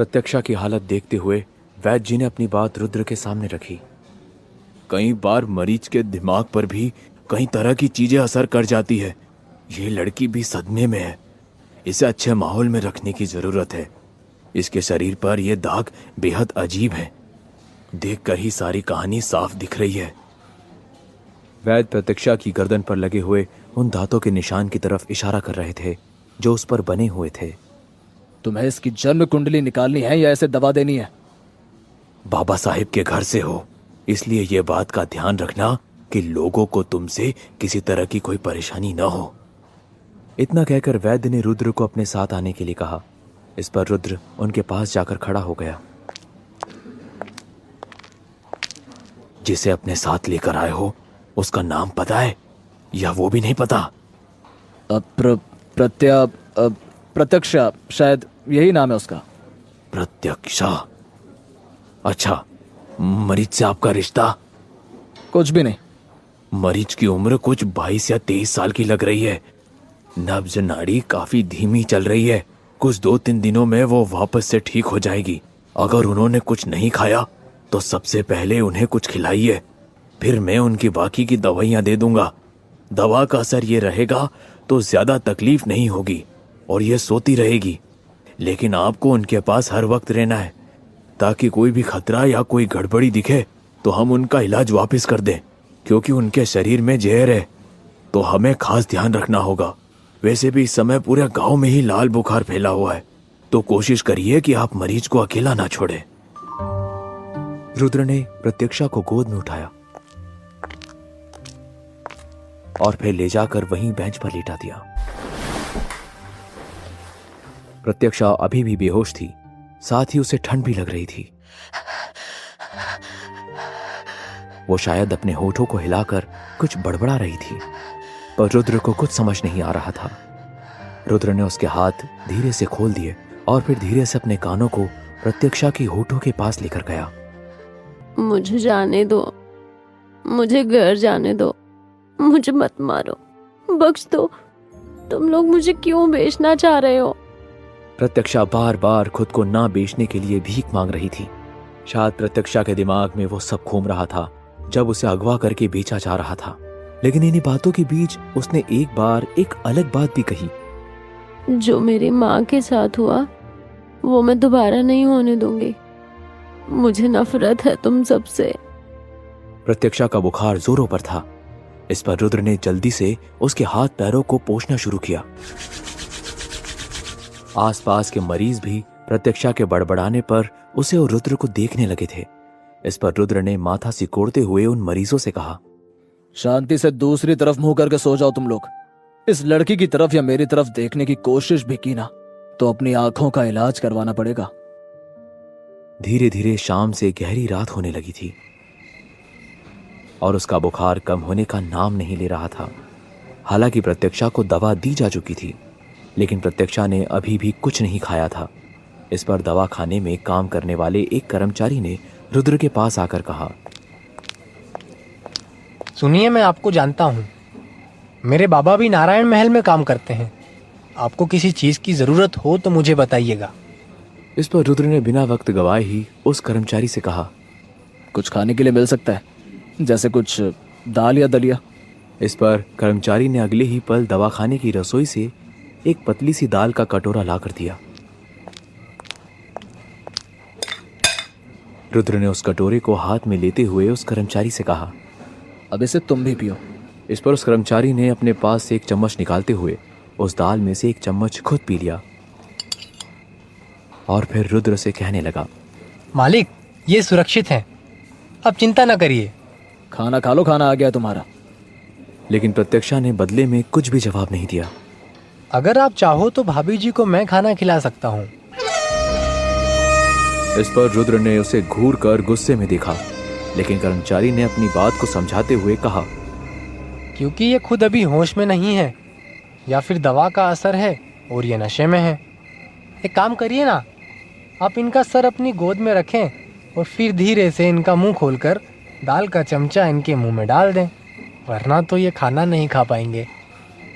प्रत्यक्षा की हालत देखते हुए वैद्य जी ने अपनी बात रुद्र के सामने रखी। कई बार मरीज के दिमाग पर भी कई तरह की चीजें असर कर जाती है। ये लड़की भी सदमे में है। इसे अच्छे माहौल में रखने की जरूरत है। इसके शरीर पर यह दाग बेहद अजीब है। देखकर ही सारी कहानी साफ दिख रही है। वैद्य प्रत्यक्षा की गर्दन पर लगे हुए उन दांतों के निशान की तरफ इशारा कर रहे थे जो उस पर बने हुए थे। तुम्हें इसकी जन्म कुंडली निकालनी है या ऐसे दवा देनी है? बाबा साहिब के घर से हो, इसलिए यह बात का ध्यान रखना कि लोगों को तुमसे किसी तरह की कोई परेशानी न हो। इतना कहकर वैद्य ने रुद्र को अपने साथ आने के लिए कहा। इस पर रुद्र उनके पास जाकर खड़ा हो गया। जिसे अपने साथ लेकर आए हो उसका नाम पता है या वो भी नहीं पता? प्रत्यक्षा, शायद यही नाम है उसका। प्रत्यक्षा? अच्छा, मरीज से आपका रिश्ता? कुछ भी नहीं। मरीज की उम्र कुछ 22 या 23 साल की लग रही है। नब्ज नाड़ी काफी धीमी चल रही है। कुछ 2-3 दिनों में वो वापस से ठीक हो जाएगी। अगर उन्होंने कुछ नहीं खाया तो सबसे पहले उन्हें कुछ खिलाइए, फिर मैं उनकी बाकी की दवाइयां दे दूंगा। दवा का असर ये रहेगा तो ज्यादा तकलीफ नहीं होगी और ये सोती रहेगी। लेकिन आपको उनके पास हर वक्त रहना है ताकि कोई भी खतरा या कोई गड़बड़ी दिखे तो हम उनका इलाज वापस कर दें, क्योंकि उनके शरीर में जहर है तो हमें खास ध्यान रखना होगा। वैसे भी इस समय पूरे गांव में ही लाल बुखार फैला हुआ है, तो कोशिश करिए कि आप मरीज को अकेला ना छोड़ें। रुद्र ने प्रत्यक्षा को गोद में उठाया और फिर ले जाकर वहीं बेंच पर लेटा दिया। प्रत्यक्षा अभी भी बेहोश थी, साथ ही उसे ठंड भी लग रही थी। वो शायद अपने होठों को हिलाकर कुछ बड़बड़ा रही थी, पर रुद्र को कुछ समझ नहीं आ रहा था। रुद्र ने उसके हाथ धीरे से खोल दिए और फिर धीरे से अपने कानों को प्रत्यक्षा की होठों के पास लेकर गया। मुझे जाने दो, मुझे घर जाने दो, मुझे मत मारो, बख्श दो। तुम लोग मुझे क्यों बेचना चाह रहे हो? प्रत्यक्षा बार बार खुद को ना बेचने के लिए भीख मांग रही थी। शायद प्रत्यक्षा के दिमाग में वो सब घूम रहा था जब उसे अगवा करके बेचा जा रहा था। लेकिन इन्हीं बातों के बीच उसने एक बार एक अलग बात भी कही। जो मेरी माँ के साथ हुआ वो मैं दोबारा नहीं होने दूंगी। मुझे नफरत है तुम सबसे। प्रत्यक्षा का बुखार जोरों पर था। इस पर रुद्र ने जल्दी से उसके हाथ पैरों को पोंछना शुरू किया। आसपास के मरीज भी प्रत्यक्षा के बड़बड़ाने पर उसे और रुद्र को देखने लगे थे। इस पर रुद्र ने माथा सिकोड़ते हुए उन मरीजों से कहा, शांति से दूसरी तरफ मुंह करके सो जाओ तुम लोग। इस लड़की की तरफ या मेरी तरफ देखने की कोशिश भी की ना तो अपनी आंखों का इलाज करवाना पड़ेगा। धीरे धीरे शाम से गहरी रात होने लगी थी और उसका बुखार कम होने का नाम नहीं ले रहा था। हालांकि प्रत्यक्षा को दवा दी जा चुकी थी, लेकिन प्रत्यक्षा ने अभी भी कुछ नहीं खाया था। इस पर दवा खाने में काम करने वाले एक कर्मचारी ने रुद्र के पास आकर कहा, सुनिए, मैं आपको जानता हूँ। मेरे बाबा भी नारायण महल में काम करते हैं। आपको किसी चीज की जरूरत हो तो मुझे बताइएगा। इस पर रुद्र ने बिना वक्त गवाए ही उस कर्मचारी से कहा, कुछ खाने के लिए मिल सकता है, जैसे कुछ दाल या दलिया। इस पर कर्मचारी ने अगले ही पल दवाखाने की रसोई से एक पतली सी दाल का कटोरा ला कर दिया। रुद्र ने उस कटोरे को हाथ में लेते हुए उस कर्मचारी से कहा, अब इसे तुम भी पियो। इस पर उस कर्मचारी ने अपने पास से एक चम्मच निकालते हुए उस दाल में से एक चम्मच खुद पी लिया और फिर रुद्र से कहने लगा, मालिक, ये सुरक्षित है, अब चिंता न करिए। खाना खा लो, खाना आ गया तुम्हारा। लेकिन प्रत्यक्षा ने बदले में कुछ भी जवाब नहीं दिया। अगर आप चाहो तो भाभी जी को मैं खाना खिला सकता हूँ। इस पर रुद्र ने उसे घूर कर गुस्से में देखा, लेकिन कर्मचारी ने अपनी बात को समझाते हुए कहा, क्योंकि ये खुद अभी होश में नहीं है, या फिर दवा का असर है और ये नशे में है। एक काम करिए ना, आप इनका सर अपनी गोद में रखें और फिर धीरे से इनका मुंह खोलकर दाल का चमचा इनके मुंह में डाल दें, वरना तो ये खाना नहीं खा पाएंगे।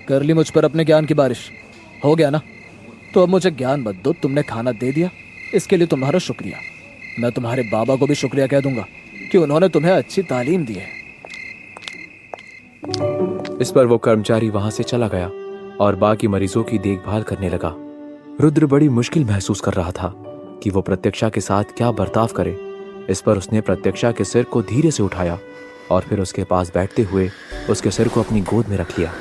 कर ली मुझ पर अपने ज्ञान की बारिश, हो गया ना? तो अब मुझे ज्ञान मत दो। तुमने खाना दे दिया, इसके लिए तुम्हारा शुक्रिया। मैं तुम्हारे बाबा को भी शुक्रिया कह दूंगा कि उन्होंने तुम्हें अच्छी तालीम दी है। इस पर वो कर्मचारी वहां से चला गया और बाकी मरीजों की देखभाल करने लगा। रुद्र बड़ी मुश्किल महसूस कर रहा था कि वो प्रत्यक्षा के साथ क्या बर्ताव करे। इस पर उसने प्रत्यक्षा के सिर को धीरे से उठाया और फिर उसके पास बैठते हुए उसके सिर को अपनी गोद में रख लिया।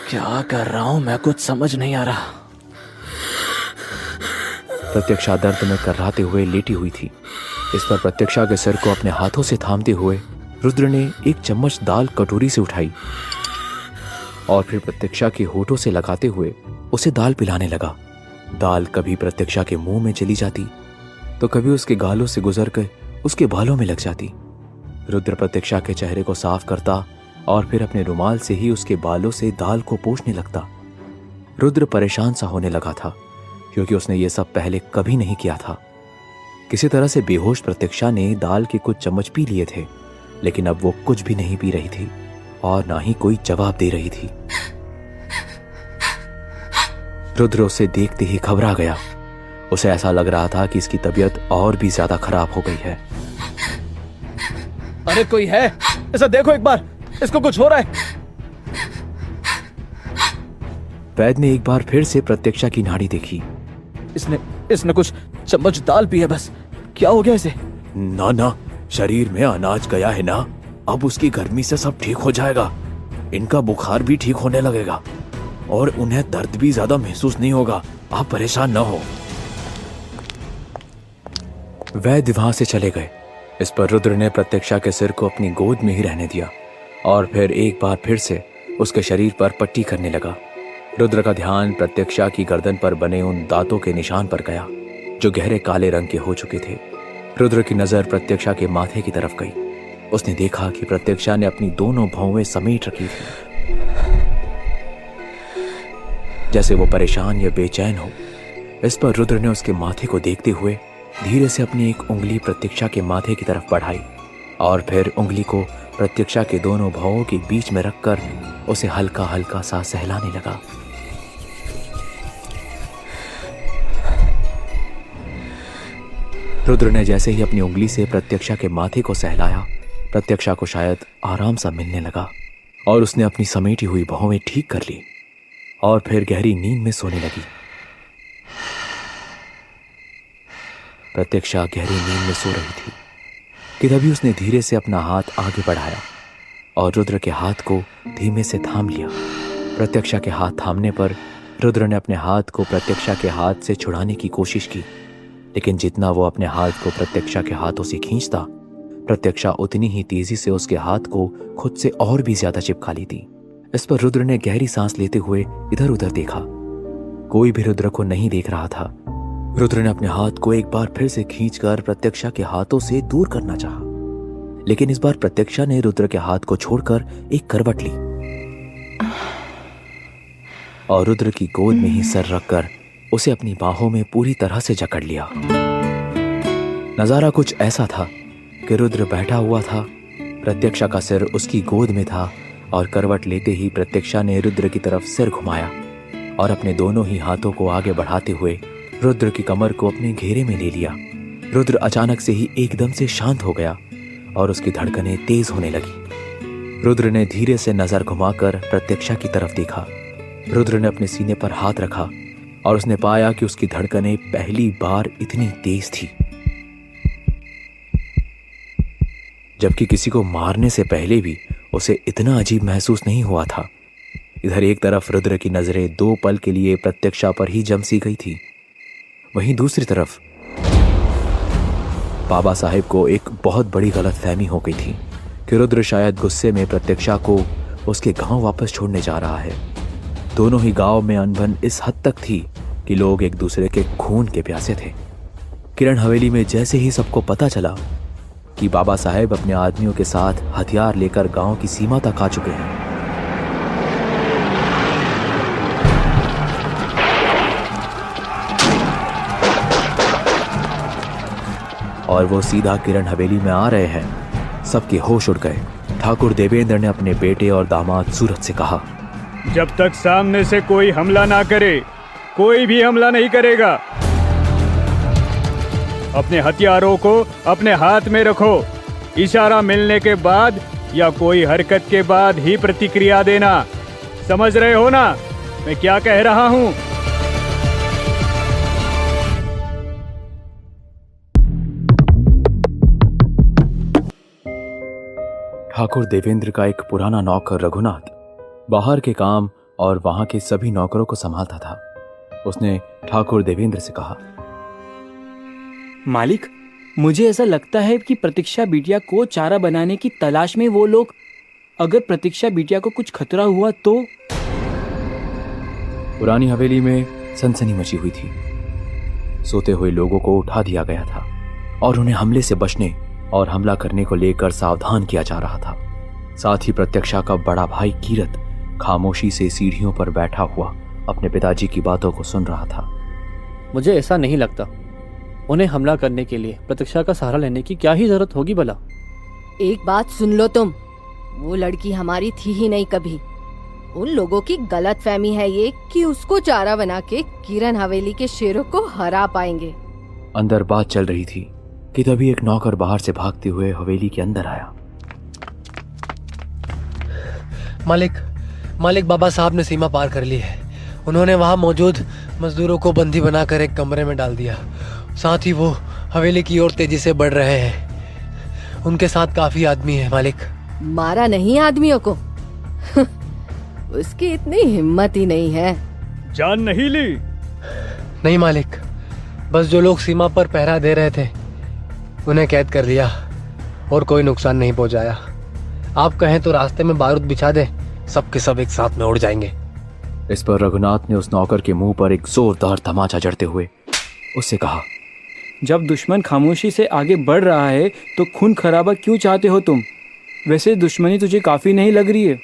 क्या कर रहा हूं मैं, कुछ समझ नहीं आ रहा। प्रत्यक्षा दर्द में कर्राते हुए लेटी हुई थी। इस पर प्रत्यक्षा के सिर को अपने हाथों से थामते हुए रुद्र ने एक चम्मच दाल कटोरी से उठाई और फिर प्रत्यक्षा के होठों से लगाते हुए उसे दाल पिलाने लगा। दाल कभी प्रत्यक्षा के मुंह में चली जाती तो कभी उसके गालों से गुजरकर उसके बालों में लग जाती। रुद्र प्रत्यक्षा के चेहरे को साफ करता और फिर अपने रुमाल से ही उसके बालों से दाल को पोंछने लगता। रुद्र परेशान सा होने लगा था क्योंकि उसने ये सब पहले कभी नहीं किया था। किसी तरह से बेहोश प्रत्यक्षा ने दाल के कुछ चम्मच पी लिए थे, लेकिन अब वो कुछ भी नहीं पी रही थी और ना ही कोई जवाब दे रही थी। रुद्र उसे देखते ही घबरा गया। उसे ऐसा लग रहा था कि इसकी तबीयत और भी ज्यादा खराब हो गई है। अरे कोई है, इसे देखो एक बार, इसको कुछ हो रहा है। वैद्य ने एक बार फिर से प्रत्यक्षा की नाड़ी देखी। इसने कुछ चम्मच दाल पी है बस। क्या हो गया इसे? ना ना, शरीर में अनाज गया है ना, अब उसकी गर्मी से सब ठीक हो जाएगा। इनका बुखार भी ठीक होने लगेगा और उन्हें दर्द भी ज्यादा महसूस नहीं होगा। आप परेशान न हो। वैद्य वहां से चले गए। इस पर रुद्र ने प्रत्यक्षा के सिर को अपनी गोद में ही रहने दिया और फिर एक बार फिर से उसके शरीर पर पट्टी करने लगा। रुद्र का ध्यान प्रत्यक्षा की गर्दन पर बने उन दांतों के निशान पर गया जो गहरे काले रंग के हो चुके थे। रुद्र की नजर प्रत्यक्षा के माथे की तरफ गई। उसने देखा कि प्रत्यक्षा ने अपनी दोनों भौवें समेट रखी थी, जैसे वो परेशान या बेचैन हो। इस पर रुद्र ने उसके माथे को देखते हुए धीरे से अपनी एक उंगली प्रत्यक्षा के माथे की तरफ बढ़ाई और फिर उंगली को प्रत्यक्षा के दोनों भौवों के बीच में रखकर उसे हल्का हल्का सा सहलाने लगा। रुद्र ने जैसे ही अपनी उंगली से प्रत्यक्षा के माथे को सहलाया, प्रत्यक्षा को शायद आराम सा मिलने लगा और उसने अपनी समेटी हुई भौवें ठीक कर ली और फिर गहरी नींद में सोने लगी। प्रत्यक्षा गहरी नींद में सो रही थी कि तभी उसने धीरे से अपना हाथ आगे बढ़ाया और रुद्र के हाथ को धीमे से थाम लिया। प्रत्यक्षा के हाथ थामने पर रुद्र ने अपने हाथ को प्रत्यक्षा के हाथ से छुड़ाने की कोशिश की, लेकिन जितना वो अपने हाथ को प्रत्यक्षा के हाथों से खींचता, प्रत्यक्षा उतनी ही तेजी से उसके हाथ को खुद से और भी ज्यादा चिपका ली थी। इस पर रुद्र ने गहरी सांस लेते हुए इधर उधर देखा। कोई भी रुद्र को नहीं देख रहा था। रुद्र ने अपने हाथ को एक बार फिर से खींचकर प्रत्यक्षा के हाथों से दूर करना चाहा, लेकिन इस बार प्रत्यक्षा ने रुद्र के हाथ को छोड़कर एक करवट ली और रुद्र की गोद में ही सर रखकर उसे अपनी बाहों में पूरी तरह से जकड़ लिया। नजारा कुछ ऐसा था कि रुद्र बैठा हुआ था, प्रत्यक्षा का सिर उसकी गोद में था और करवट लेते ही प्रत्यक्षा ने रुद्र की तरफ सिर घुमाया और अपने दोनों ही हाथों को आगे बढ़ाते हुए रुद्र की कमर को अपने घेरे में ले लिया। रुद्र अचानक से ही एकदम से शांत हो गया और उसकी धड़कनें तेज होने लगी। रुद्र ने धीरे से नजर घुमाकर प्रत्यक्षा की तरफ देखा। रुद्र ने अपने सीने पर हाथ रखा और उसने पाया कि उसकी धड़कनें पहली बार इतनी तेज थी, जबकि किसी को मारने से पहले भी उसे इतना अजीब महसूस नहीं हुआ था। इधर एक तरफ रुद्र की नजरें 2 पल के लिए प्रत्यक्षा पर ही जम सी गई थी, वहीं दूसरी तरफ बाबा साहेब को एक बहुत बड़ी गलतफहमी हो गई थी कि रुद्र शायद गुस्से में प्रत्यक्षा को उसके गांव वापस छोड़ने जा रहा है। दोनों ही गांव में अनबन इस हद तक थी कि लोग एक दूसरे के खून के प्यासे थे। किरण हवेली में जैसे ही सबको पता चला कि बाबा साहेब अपने आदमियों के साथ हथियार लेकर गांव की सीमा तक आ चुके हैं, और वो सीधा किरण हवेली में आ रहे हैं, सबके होश उड़ गए। ठाकुर देवेंद्र ने अपने बेटे और दामाद सूरज से कहा, जब तक सामने से कोई हमला ना करे, कोई भी हमला नहीं करेगा। अपने हथियारों को अपने हाथ में रखो। इशारा मिलने के बाद या कोई हरकत के बाद ही प्रतिक्रिया देना। समझ रहे हो ना मैं क्या कह रहा हूं? ठाकुर देवेंद्र का एक पुराना नौकर रघुनाथ बाहर के काम और वहां के सभी नौकरों को संभालता था। उसने ठाकुर देवेंद्र से कहा, मालिक, मुझे ऐसा लगता है कि प्रतीक्षा बिटिया को चारा बनाने की तलाश में वो लोग, अगर प्रतीक्षा बिटिया को कुछ खतरा हुआ तो। पुरानी हवेली में सनसनी मची हुई थी। सोते हुए लोगों को उठा दिया गया था और उन्हें हमले से बचने और हमला करने को लेकर सावधान किया जा रहा था। साथ ही प्रत्यक्षा का बड़ा भाई कीरत खामोशी से सीढ़ियों पर बैठा हुआ अपने पिताजी की बातों को सुन रहा था। मुझे ऐसा नहीं लगता। उन्हें हमला करने के लिए प्रतीक्षा का सहारा लेने की क्या ही जरूरत होगी भला। एक बात सुन लो तुम, वो लड़की हमारी थी ही नहीं कभी। उन लोगों की गलत फहमी है ये कि उसको चारा बना के किरण हवेली के शेरों को हरा पाएंगे। अंदर बात चल रही थी कि तभी एक नौकर बाहर से भागते हुए हवेली के अंदर आया। मालिक, बाबा साहब ने सीमा पार कर ली है। उन्होंने वहां मौजूद मजदूरों को बंदी बनाकर एक कमरे में डाल दिया। साथ ही वो हवेली की ओर तेजी से बढ़ रहे हैं। उनके साथ काफी आदमी है मालिक। मारा नहीं आदमियों को? उसकी इतनी हिम्मत ही नहीं है। जान नहीं ली? नहीं मालिक, बस जो लोग सीमा पर पहरा दे रहे थे उन्हें कैद कर लिया और कोई नुकसान नहीं पहुंचाया। आप कहें तो रास्ते में बारूद बिछा दे, सब के सब एक साथ में उड़ जाएंगे। इस पर रघुनाथ ने उस नौकर के मुंह पर एक जोरदार तमाचा जड़ते हुए उससे कहा, जब दुश्मन खामोशी से आगे बढ़ रहा है तो खून खराबा क्यों चाहते हो तुम? वैसे दुश्मनी तुझे काफी नहीं लग रही है?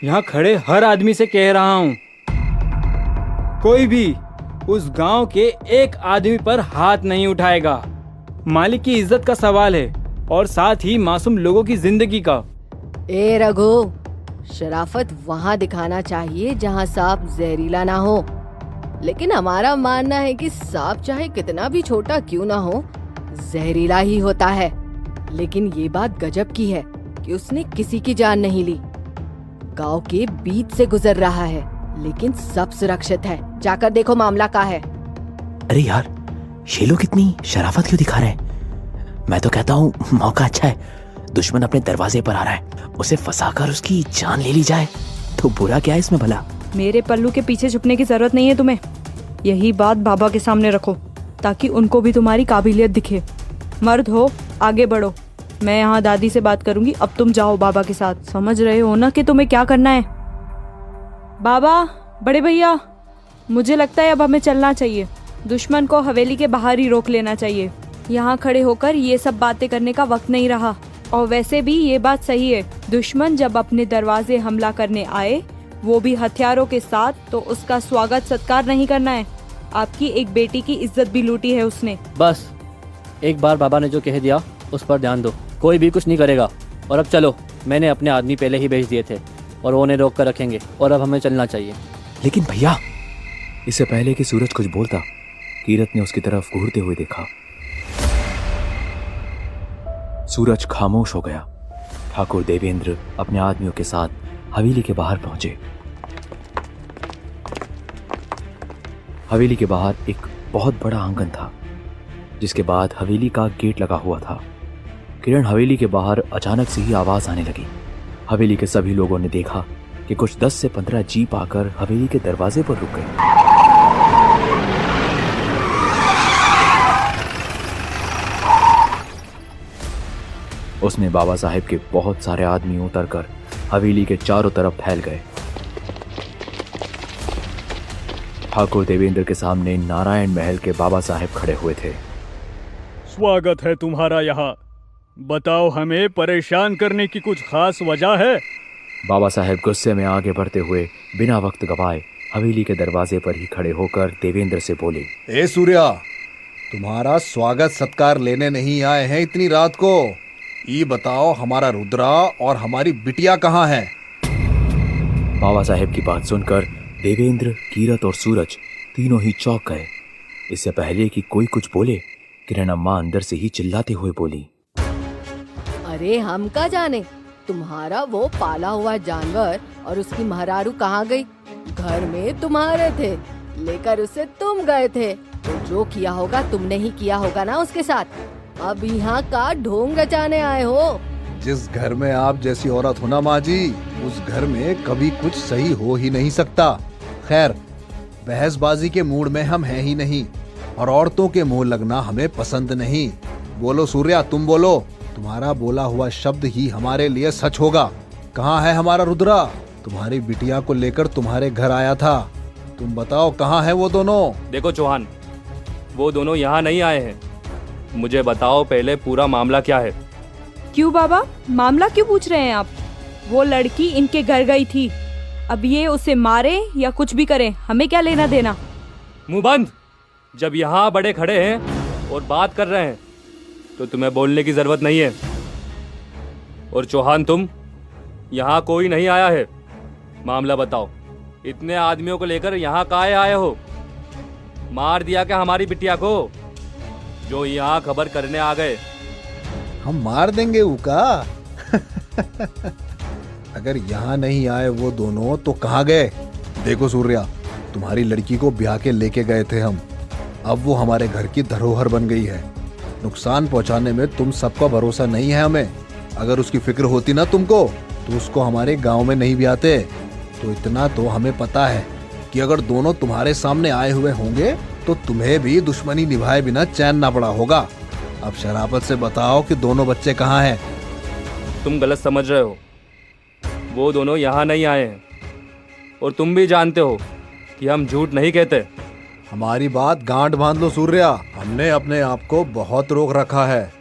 यहाँ खड़े हर आदमी से कह रहा हूँ, कोई भी उस गांव के एक आदमी पर हाथ नहीं उठाएगा। मालिक की इज्जत का सवाल है और साथ ही मासूम लोगों की जिंदगी का। ए रघु, शराफत वहाँ दिखाना चाहिए जहाँ सांप जहरीला ना हो। लेकिन हमारा मानना है कि सांप चाहे कितना भी छोटा क्यों ना हो, जहरीला ही होता है। लेकिन ये बात गजब की है कि उसने किसी की जान नहीं ली। गांव के बीच से गुजर रहा है लेकिन सब सुरक्षित है। जाकर देखो मामला क्या है। अरे यार, ये लोग कितनी शराफत क्यों दिखा रहे हैं? मैं तो कहता हूँ मौका अच्छा है। दुश्मन अपने दरवाजे पर आ रहा है, उसे फंसाकर उसकी जान ले ली जाए तो बुरा क्या है इसमें भला? मेरे पल्लू के पीछे छुपने की जरूरत नहीं है तुम्हें। यही बात बाबा के सामने रखो ताकि उनको भी तुम्हारी काबिलियत दिखे। मर्द हो, आगे बढ़ो। मैं यहाँ दादी से बात करूंगी। अब तुम जाओ बाबा के साथ। समझ रहे हो ना कि तुम्हें क्या करना है? बाबा, बड़े भैया, मुझे लगता है अब हमें चलना चाहिए। दुश्मन को हवेली के बाहर ही रोक लेना चाहिए। यहाँ खड़े होकर ये सब बातें करने का वक्त नहीं रहा। और वैसे भी ये बात सही है, दुश्मन जब अपने दरवाजे हमला करने आए, वो भी हथियारों के साथ, तो उसका स्वागत सत्कार नहीं करना है। आपकी एक बेटी की इज्जत भी लूटी है उसने। बस एक बार बाबा ने जो कह दिया उस पर ध्यान दो। कोई भी कुछ नहीं करेगा। और अब चलो, मैंने अपने आदमी पहले ही भेज दिए थे और वो उन्हें रोक कर रखेंगे। और अब हमें चलना चाहिए। लेकिन भैया, इससे पहले कि सूरज कुछ बोलता, कीरत ने उसकी तरफ घूरते हुए देखा। सूरज खामोश हो गया। ठाकुर देवेंद्र अपने आदमियों के साथ हवेली के बाहर पहुंचे। हवेली के बाहर एक बहुत बड़ा आंगन था जिसके बाद हवेली का गेट लगा हुआ था। किरण हवेली के बाहर अचानक से ही आवाज आने लगी। हवेली के सभी लोगों ने देखा कि कुछ 10 से 15 जीप आकर हवेली के दरवाजे पर रुक गए। उसमें बाबा साहेब के बहुत सारे आदमी उतरकर हवेली के चारों तरफ फैल गए। ठाकुर देवेंद्र के सामने नारायण महल के बाबा साहेब खड़े हुए थे। स्वागत है तुम्हारा यहाँ। बताओ, हमें परेशान करने की कुछ खास वजह है? बाबा साहेब गुस्से में आगे बढ़ते हुए बिना वक्त गवाए हवेली के दरवाजे पर ही खड़े होकर देवेंद्र से बोले, ए सूर्या, तुम्हारा स्वागत सत्कार लेने नहीं आए हैं इतनी रात को। ये बताओ, हमारा रुद्रा और हमारी बिटिया कहाँ है? बाबा साहेब की बात सुनकर देवेंद्र, कीरत और सूरज तीनों ही चौंक गए। इससे पहले कि कोई कुछ बोले, किरण अम्मा अंदर से ही चिल्लाते हुए बोली, अरे हम का जाने, तुम्हारा वो पाला हुआ जानवर और उसकी महरारू कहाँ गई? घर में तुम्हारे थे, लेकर उसे तुम गए थे, तो जो किया होगा तुमने ही किया होगा ना उसके साथ। अब यहाँ का ढोंग रचाने आए हो। जिस घर में आप जैसी औरत हो ना माँ जी, उस घर में कभी कुछ सही हो ही नहीं सकता। खैर, बहसबाजी के मूड में हम हैं ही नहीं, और औरतों के मुंह लगना हमें पसंद नहीं। बोलो सूर्या, तुम बोलो, तुम्हारा बोला हुआ शब्द ही हमारे लिए सच होगा। कहाँ है हमारा रुद्रा? तुम्हारी बिटिया को लेकर तुम्हारे घर आया था, तुम बताओ कहाँ है वो दोनों? देखो चौहान, वो दोनों यहाँ नहीं आए हैं। मुझे बताओ पहले पूरा मामला क्या है। क्यों बाबा, मामला क्यों पूछ रहे हैं आप? वो लड़की इनके घर गई थी, अब ये उसे मारे या कुछ भी करें, हमें क्या लेना देना। मुंह बंद। जब यहाँ बड़े खड़े हैं और बात कर रहे हैं तो तुम्हें बोलने की जरूरत नहीं है। और चौहान, तुम, यहाँ कोई नहीं आया है, मामला बताओ। इतने आदमियों को लेकर यहाँ काहे आए हो? मार दिया क्या हमारी बिटिया को, जो यहाँ खबर करने आ गए? हम मार देंगे उका। अगर यहाँ नहीं आए वो दोनों तो कहाँ गए? देखो सूर्या, तुम्हारी लड़की को ब्याह के लेके गए थे हम, अब वो हमारे घर की धरोहर बन गई है। नुकसान पहुंचाने में तुम सबका भरोसा नहीं है हमें। अगर उसकी फिक्र होती ना तुमको, तो उसको हमारे गांव में नहीं भी आते। तो इतना तो हमें पता है कि अगर दोनों तुम्हारे सामने आए हुए होंगे तो तुम्हें भी दुश्मनी निभाए बिना चैन ना पड़ा होगा। अब शराफत से बताओ कि दोनों बच्चे कहाँ हैं? तुम गलत समझ रहे हो। वो दोनों यहाँ नहीं आए हैं, और तुम भी जानते हो कि हम झूठ नहीं कहते। हमारी बात गांठ बांध लो सूर्या, हमने अपने आप को बहुत रोक रखा है।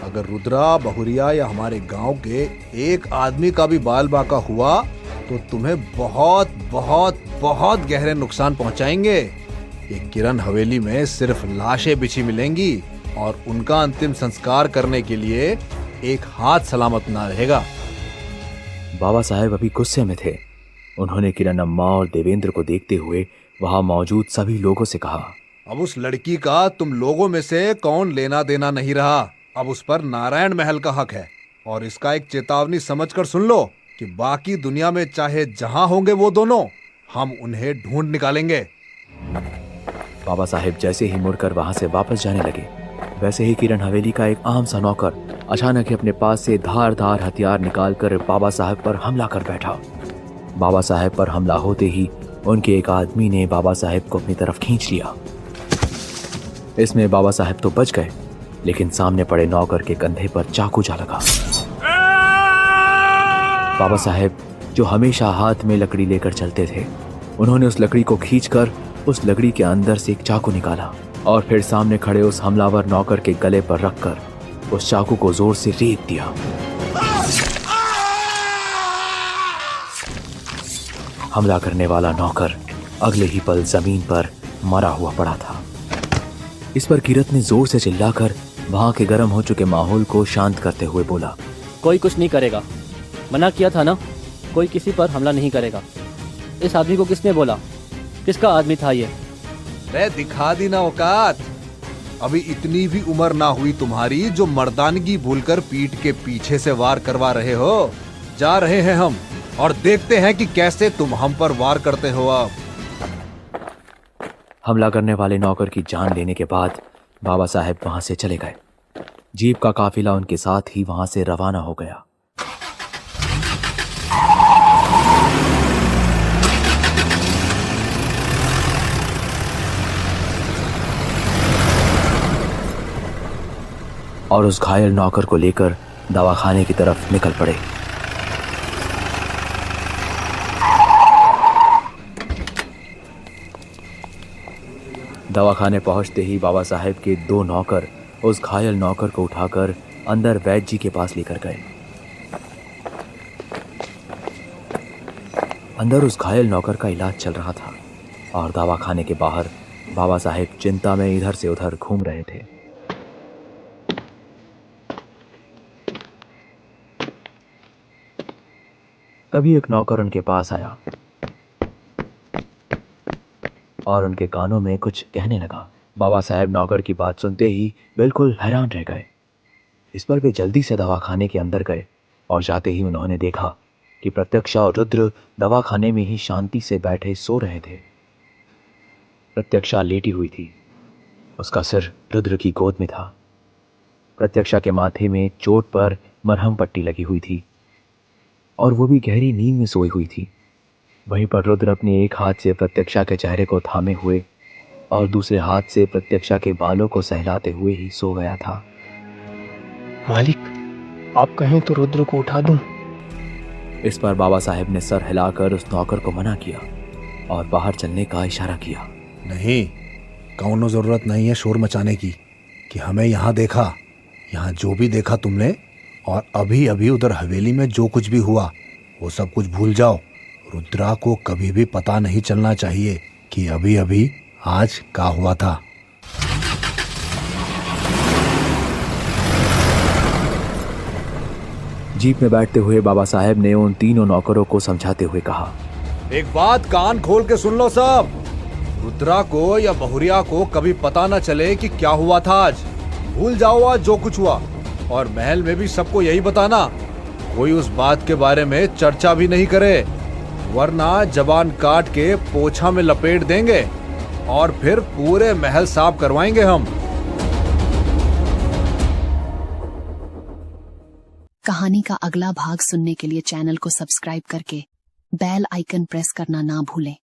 अगर रुद्रा, बहुरिया या हमारे गांव के एक आदमी का भी बाल बाका हुआ तो तुम्हें बहुत बहुत बहुत गहरे नुकसान पहुंचाएंगे। ये किरण हवेली में सिर्फ लाशें बिछी मिलेंगी, और उनका अंतिम संस्कार करने के लिए एक हाथ सलामत ना रहेगा। बाबा साहेब अभी गुस्से में थे। उन्होंने किरण अम्मा और देवेंद्र को देखते हुए वहां मौजूद सभी लोगों से कहा, अब उस लड़की का तुम लोगों में से कौन लेना देना नहीं रहा। अब उस पर नारायण महल का हक है, और इसका एक चेतावनी समझकर सुन लो कि बाकी दुनिया में चाहे जहां होंगे वो दोनों, हम उन्हें ढूंढ निकालेंगे। बाबा साहेब जैसे ही मुड़कर वहां से वापस जाने लगे, वैसे ही किरण हवेली का एक आम सा नौकर अचानक ही अपने पास से धारदार हथियार निकालकर बाबा साहेब पर हमला कर बैठा। बाबा साहेब पर हमला होते ही उनके एक आदमी ने बाबा साहेब को अपनी तरफ खींच लिया। इसमें बाबा साहेब तो बच गए, लेकिन सामने पड़े नौकर के कंधे पर चाकू जा लगा। बाबा साहेब, जो हमेशा हाथ में लकड़ी लेकर चलते थे, उन्होंने उस लकड़ी को खींचकर उस लकड़ी के अंदर से एक चाकू निकाला और फिर सामने खड़े उस हमलावर नौकर के गले पर रखकर उस चाकू को जोर से रेत दिया। हमला करने वाला नौकर अगले ही पल जमीन पर मरा हुआ पड़ा था। इस पर किरत ने जोर से चिल्लाकर वहां के गर्म हो चुके माहौल को शांत करते हुए बोला, कोई कुछ नहीं करेगा, मना किया था ना, कोई किसी पर हमला नहीं करेगा। इस आदमी को किसने बोला? किसका आदमी था ये? रे दिखा दी ना औकात। अभी इतनी भी उम्र ना हुई तुम्हारी जो मर्दानगी भूलकर पीठ के पीछे से वार करवा रहे हो। जा रहे हैं हम और देखते हैं कि कैसे तुम हम पर वार करते हो। अब हमला करने वाले नौकर की जान लेने के बाद बाबा साहेब वहां से चले गए। जीप का काफिला उनके साथ ही वहां से रवाना हो गया। और उस घायल नौकर को लेकर दवाखाने की तरफ निकल पड़े। दवाखाने पहुंचते ही बाबा साहेब के दो नौकर उस घायल नौकर को उठाकर अंदर वैद्य जी के पास लेकर गए। अंदर उस घायल नौकर का इलाज चल रहा था और दवाखाने के बाहर बाबा साहेब चिंता में इधर से उधर घूम रहे थे। तभी एक नौकर उनके पास आया। और उनके कानों में कुछ कहने लगा। बाबा साहेब नौकर की बात सुनते ही बिल्कुल हैरान रह गए। इस पर वे जल्दी से दवाखाने के अंदर गए और जाते ही उन्होंने देखा कि प्रत्यक्षा और रुद्र दवाखाने में ही शांति से बैठे सो रहे थे। प्रत्यक्षा लेटी हुई थी, उसका सिर रुद्र की गोद में था। प्रत्यक्षा के माथे में चोट पर मरहम पट्टी लगी हुई थी और वो भी गहरी नींद में सोई हुई थी। वहीं पर रुद्र अपने एक हाथ से प्रत्यक्षा के चेहरे को थामे हुए और दूसरे हाथ से प्रत्यक्षा के बालों को सहलाते हुए ही सो गया था। मालिक, आप कहें तो रुद्र को उठा दूं? इस पर बाबा साहेब ने सर हिलाकर उस नौकर को मना किया और बाहर चलने का इशारा किया। नहीं, कौनो जरूरत नहीं है शोर मचाने की कि हमें यहाँ देखा। यहाँ जो भी देखा तुमने और अभी अभी उधर हवेली में जो कुछ भी हुआ वो सब कुछ भूल जाओ। रुद्रा को कभी भी पता नहीं चलना चाहिए कि अभी अभी आज क्या हुआ था। जीप में बैठते हुए बाबा साहेब ने उन तीनों नौकरों को समझाते हुए कहा, एक बात कान खोल के सुन लो सब। रुद्रा को या बहुरिया को कभी पता न चले कि क्या हुआ था आज। भूल जाओ आज जो कुछ हुआ और महल में भी सबको यही बताना। कोई उस बात के बारे में चर्चा भी नहीं करे, वरना जबान काट के पोछा में लपेट देंगे और फिर पूरे महल साफ करवाएंगे हम। कहानी का अगला भाग सुनने के लिए चैनल को सब्सक्राइब करके बेल आइकन प्रेस करना ना भूलें।